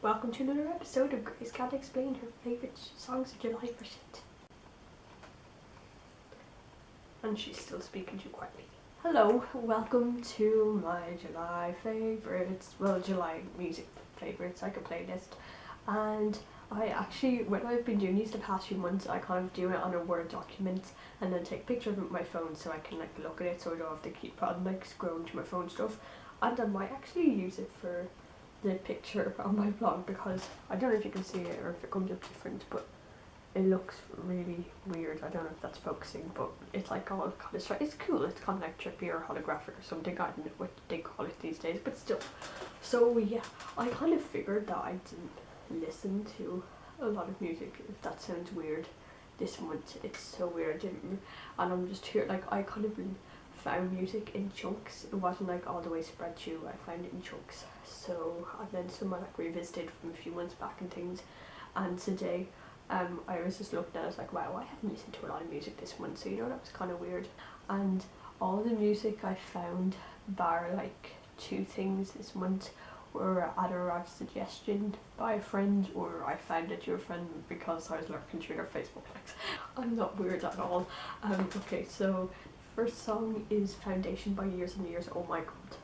welcome to another episode of Grace Can't Explain her favourite songs of July for shit. And she's still speaking too quietly. Hello, welcome to my July favourites, July music favourites, like a playlist. And I actually, when I've been doing these the past few months, I kind of do it on a Word document and then take pictures of it with my phone so I can look at it, so I don't have to keep on scrolling to my phone stuff. And I might actually use it for the picture on my blog, because I don't know if you can see it or if it comes up different, but it looks really weird. I don't know if that's focusing, but it's all kind of, it's cool. It's kind of like trippy or holographic or something. I don't know what they call it these days, but still. So yeah, I kind of figured that I didn't listen to a lot of music, if that sounds weird, this month. It's so weird. And I'm just here, I kind of found music in chunks. It wasn't all the way spread to you. I found it in chunks. So, and then some I revisited from a few months back and things. And today, I was just looking at it, I was like, wow, I haven't listened to a lot of music this month, so that was kind of weird. And all the music I found, bar two things this month, were either a suggestion by a friend, or I found it your friend because I was lurking through their Facebook likes. I'm not weird at all. Okay, so first song is Foundation by Years and Years. Oh my god,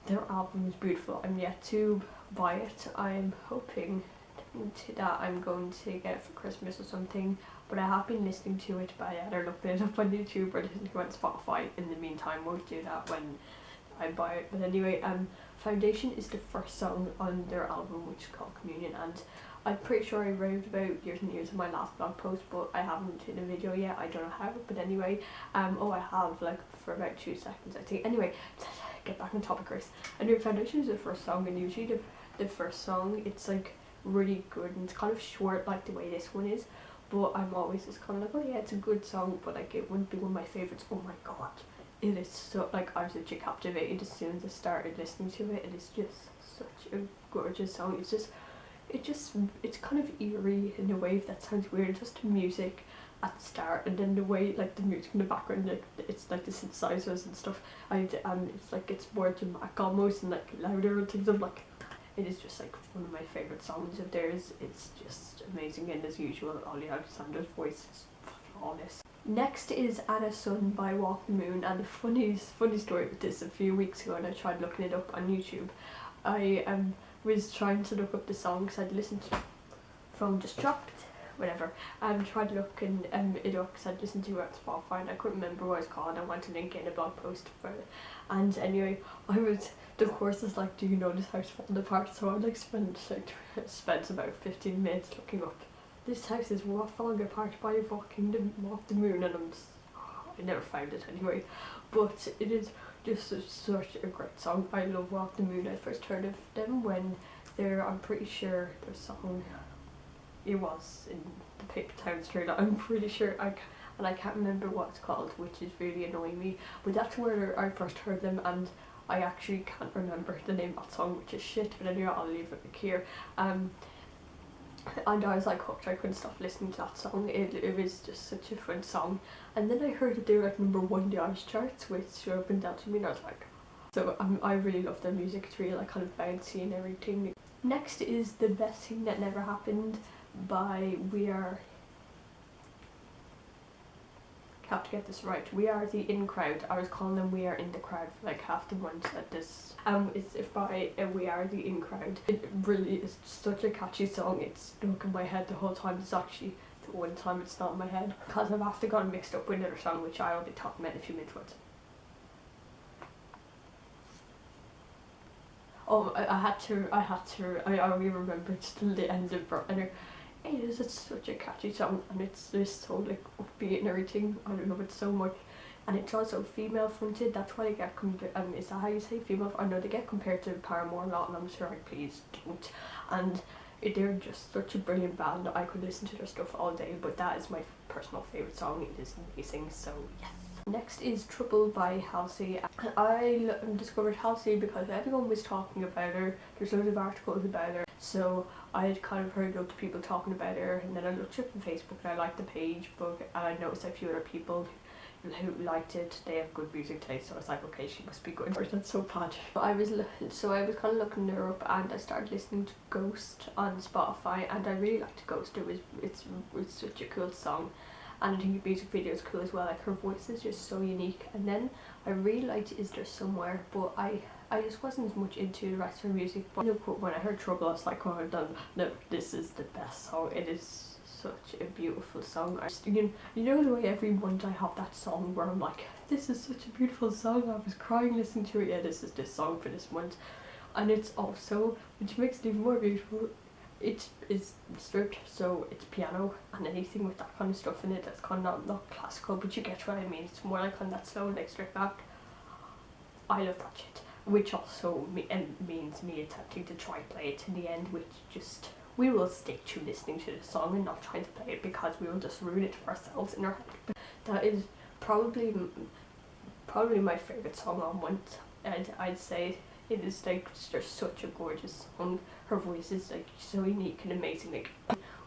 their album is beautiful. I'm yet to buy it. I'm hoping that I'm going to get it for Christmas or something, but I have been listening to it by either looking it up on YouTube or listening to it on Spotify in the meantime. Won't do that when I buy it. But anyway, Foundation is the first song on their album, which is called Communion, and I'm pretty sure I raved about Years and Years in my last blog post, but I haven't in a video yet. I don't know how, but anyway, oh, I have for about 2 seconds I think. Anyway, get back on topic, Grace. Anyway, Foundation is the first song, and usually the first song, it's really good, and it's kind of short the way this one is, but I'm always just kind of oh yeah, it's a good song, but it wouldn't be one of my favourites. Oh my god, it is so, I was literally captivated as soon as I started listening to it. It is just such a gorgeous song. It's kind of eerie in a way, if that sounds weird, just the music at the start, and then the way the music in the background, it's the synthesizers and stuff, and it's more dramatic almost, and louder and things. It is just one of my favourite songs of theirs. It's just amazing, and as usual, Ollie Alexander's voice is flawless. Next is Anna's Son by Walk the Moon, and the funny story with this, a few weeks ago, and I tried looking it up on YouTube. I was trying to look up the song because I'd listened to from Just Dropped, whatever. Tried looking it up because I'd listened to it on Spotify and I couldn't remember what it's called. I wanted to link it in a blog post for it. And anyway, the course is do you know this house falling apart? So I spent about 15 minutes looking up, this house is falling apart by Walk the Moon, and I never found it anyway. But it is just such a great song. I love Walk the Moon. I first heard of them when I'm pretty sure their song, it was in the Paper Towns trailer. I'm pretty sure, and I can't remember what it's called, which is really annoying me, but that's where I first heard them, and I actually can't remember the name of that song, which is shit, but anyway, I'll leave it here. And I was hooked. I couldn't stop listening to that song. It was just such a fun song. And then I heard that they were #1 in the Irish charts, which opened out to me, and I was so I really love their music. It's really kind of bouncy and everything. Next is The Best Thing That Never Happened by We Are, I have to get this right, We Are the In Crowd. I was calling them We Are In the Crowd for half the month at this. It's by We Are the In Crowd. It really is such a catchy song. It's stuck in my head the whole time. It's actually the one time it's not in my head, because I've after gotten mixed up with another song, which I will be talking about in a few minutes. Oh, I only remembered the end of it, and it's such a catchy song, and it's just so upbeat and everything. I love it so much, and it's also female fronted. That's why they get is that how you say female? I know they get compared to Paramore a lot, and I'm sure please don't. And they're just such a brilliant band. I could listen to their stuff all day, but that is my personal favourite song. It is amazing, so yes. Next is Trouble by Halsey. I discovered Halsey because everyone was talking about her. There's loads of articles about her, so I had kind of heard loads of people talking about her, and then I looked up on Facebook and I liked the page, and I noticed a few other people who liked it, they have good music taste, so I was like, okay, she must be good. That's so bad. I was kind of looking her up, and I started listening to Ghost on Spotify, and I really liked Ghost. It's such a cool song, and I think the music video is cool as well. Like, her voice is just so unique. And then I really liked Is There Somewhere, but I just wasn't as much into the rest of her music. But when I heard Trouble, I was like, oh no, this is the best song. It is such a beautiful song. You know the way every month I have that song where I'm like, this is such a beautiful song, I was crying listening to it. Yeah, this is this song for this month. And it's also, which makes it even more beautiful, it is stripped, so it's piano and anything with that kind of stuff in it that's kind of not classical, but you get what I mean. It's more like on that slow, like stripped back. I love that shit, which also means me attempting to try play it in the end, which just, we will stick to listening to the song and not trying to play it, because we will just ruin it for ourselves in our head. That is probably my favourite song on Month, and I'd say it is like just such a gorgeous song. Her voice is like so unique and amazing. Like,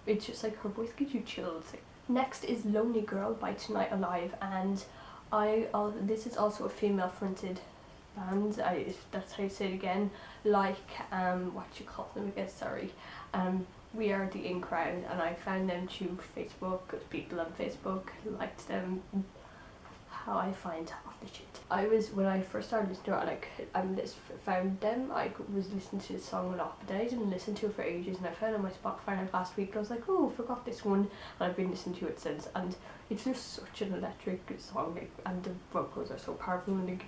it's just like her voice gives you chills. Next is Lonely Girl by Tonight Alive, and this is also a female fronted band. That's how you say it again. Like what you call them again? Sorry. We Are the In Crowd, and I found them through Facebook because people on Facebook liked them. How I find half the shit. When I first started listening to it, found them, I was listening to the song a lot, but I didn't listen to it for ages, and I found it on my Spotify like last week. I was like, oh, I forgot this one, and I've been listening to it since, and it's just such an electric song, like, and the vocals are so powerful, and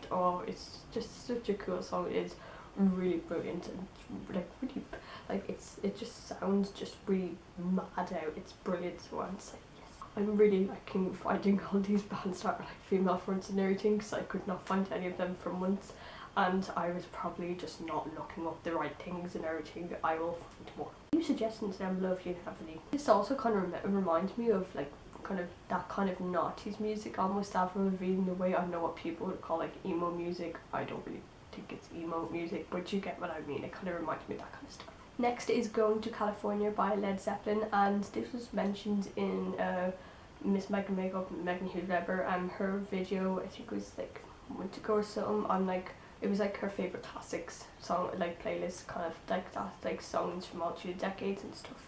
it's just such a cool song. It is really brilliant, and like really, like it just sounds just really mad out. It's brilliant. So I'm just like, yes, I'm really liking finding all these bands that are like female fronts and everything, because I could not find any of them for months, and I was probably just not looking up the right things and everything. I will find more. New suggestions down below if you have any. This also kind of reminds me of like kind of that kind of noughties music, almost Avril Lavigne, the way I know what people would call like emo music. I don't really think it's emo music, but you get what I mean. It kind of reminds me of that kind of stuff. Next is Going to California by Led Zeppelin, and this was mentioned in Miss Megan Makeup, Megan Hughes Weber, and her video, I think it was like a month ago or something, on like, it was like her favourite classics song, like playlist, kind of like that, like songs from all through the decades and stuff.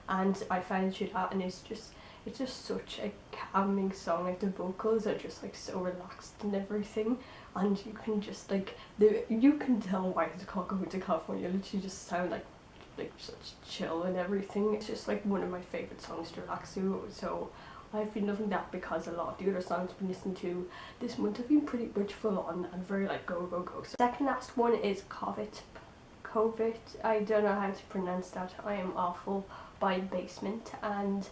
And I found that, and it's just such a calming song. Like, the vocals are just like so relaxed and everything, and you can just like, you can tell why it's called Going to California. It literally just sound like such chill and everything. It's just like one of my favourite songs to relax to, so I've been loving that, because a lot of the other songs I've been listening to this month have been pretty much full on and very like go go go. So second last one is COVID, I don't know how to pronounce that, I am awful, by Basement, and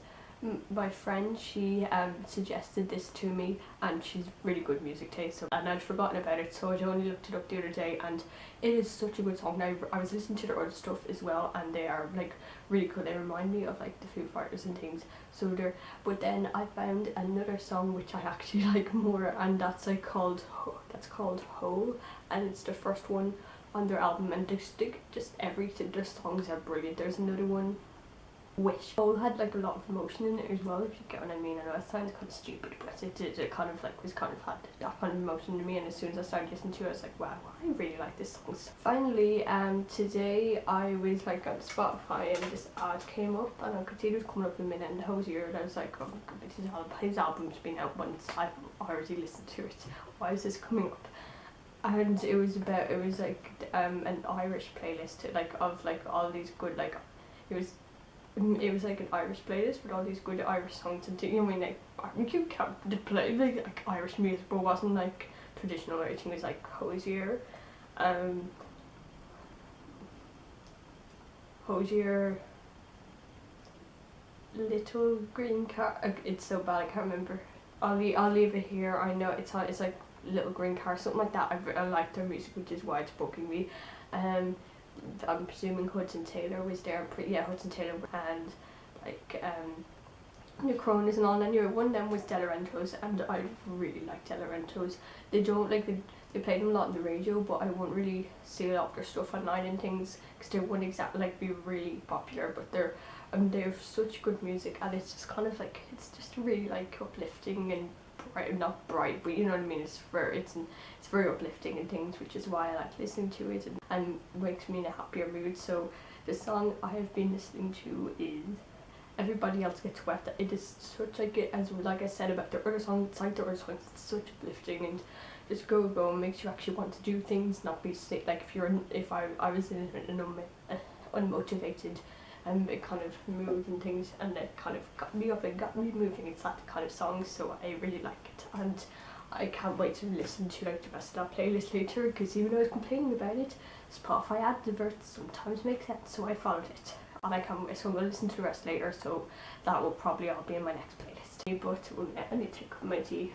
my friend, she suggested this to me, and she's really good music taste, and I'd forgotten about it, so I only looked it up the other day, and it is such a good song. Now, I was listening to their other stuff as well, and they are like really cool. They remind me of like the Foo Fighters and things, so they're, but then I found another song which I actually like more, and that's called Whole, and it's the first one on their album, and just everything, their songs are brilliant. There's another one, Wish. Whole had like a lot of emotion in it as well, if you get what I mean. I know it sounds kind of stupid, but it kind of like was kind of had that kind of emotion to me, and as soon as I started listening to it, I was like, wow, I really like this song. Finally, today I was like on Spotify, and this ad came up, and I could see it was coming up in a minute, and Hosier, and I was like, oh, his album's been out once, I've already listened to it, why is this coming up? And it was like an Irish playlist, like of like all these good, like it was like an Irish playlist with all these good Irish songs and things. I mean, like, you can't play like Irish music, but it wasn't like traditional or anything. It was like Hosier, Little Green Car. It's so bad, I can't remember. I'll leave it here. I know it's like Little Green Car, something like that. I like their music, which is why it's booking me. I'm presuming Hudson Taylor was there. Yeah, Hudson Taylor, and like the Cronus and all. Anyway, one of them was De Laurentiis, and I really like De Laurentiis. They don't like they play them a lot on the radio, but I won't really see a lot of their stuff online and things, because they wouldn't exactly like be really popular. But they have such good music, and it's just kind of like, it's just really like uplifting and bright, not bright, but you know what I mean. It's very uplifting and things, which is why I like listening to it, and makes me in a happier mood. So the song I have been listening to is Everybody Else Gets Wet. It is such like I said about the other songs, it's like the other songs, it's such uplifting and just go and makes you actually want to do things, not be sick. Like if I was in an unmotivated it kind of mood and things, and it kind of got me up and got me moving. It's that kind of song, so I really like it, and I can't wait to listen to like the rest of that playlist later, because even though I was complaining about it, Spotify adverts sometimes make sense, so I followed it. And I can't wait, so I'm going to listen to the rest later, so that will probably all be in my next playlist. But I need to take my tea.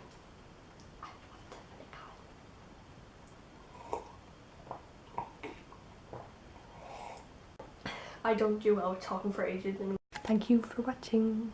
I don't do well with talking for ages. Thank you for watching.